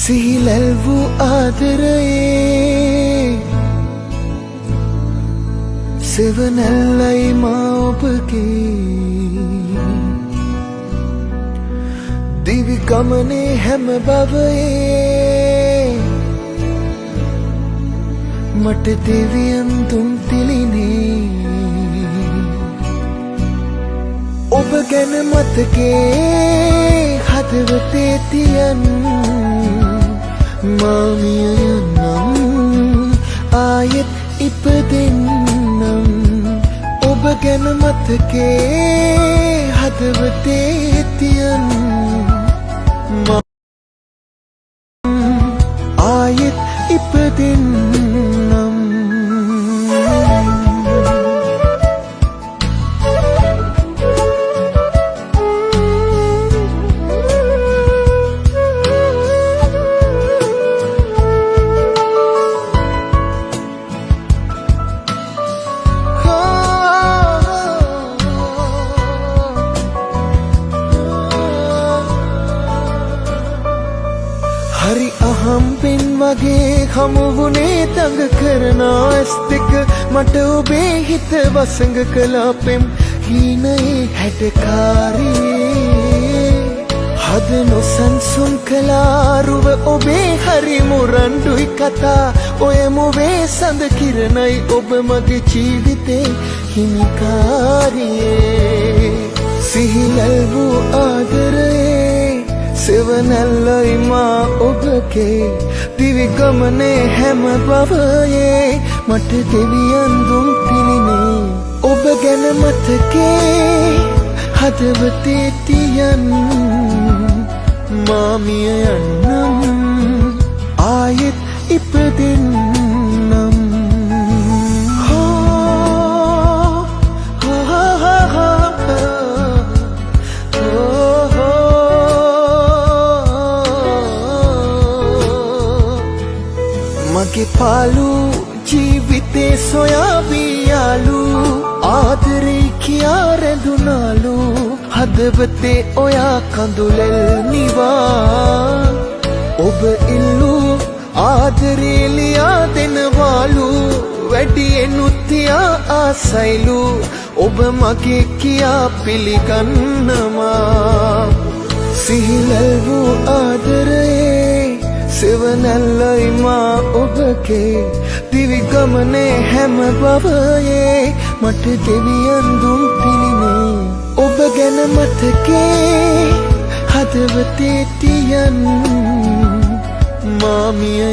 සිහිලැල් වූ ආදරයේ සෙවනැල්ලයි මා ඔබගේ දිවි ගමනේ හැම බවයේ මට දෙවියන් දුන් තිලිනේ ඔබ ගැන මතකේ හදවතේ තියන් මාමිය යන්නම් ආයෙත් ඉපදෙන්නම් ඔබ ගැන මතකේ හදවතේ තියන් ආයෙත් ඉපදෙන්නම් හරි අහම්බෙන් වගේ හමුවුනේ තඟ කරන ඇස් දෙක මට ඔබේ හිත වසඟ කළා පෙම් හීනයේ හැඩකාරියේ හද නොසන්සුන් කළා රුව ඔබේ හරි මුරණ්ඩුයි කතා ඔය මොවේ සඳ කිරණයි ඔබ මගේ ජීවිතේ හිමිකාරියේ සිහිලැල් වූ ආදරයේ සෙවනැල්ලයි මා ඔබගේ දිවි ගමනේ හැම බවයේ මට දෙවියන් දුන් පිළිනේ ඔබ ගැන මතකේ හදවතේ තියන් මාමිය යන්නම් ආයෙත් ඉපදෙන්නම් මගේ පාලු ජීවිතේ සොයාවියාලු ආදරේ කියා රැඳුනාලු හදවතේ ඔයා කඳුලෙල් නිවා ඔබ ඉල්ලු ආදරේ ලියා දෙනවාලු වැඩියෙනුත් තියා ආසයිලු ඔබ මගේ කියා පිළිගන්නවා සිහිලැල් වූ ආදරයේ සෙවනැල්ලයි මා ඔබගේ දිවි ගමනේ හැම බවයේ මට දෙවියන් දුන් පිළිනේ ඔබ ගැන මතකේ හදවතේ තියන් මාමිය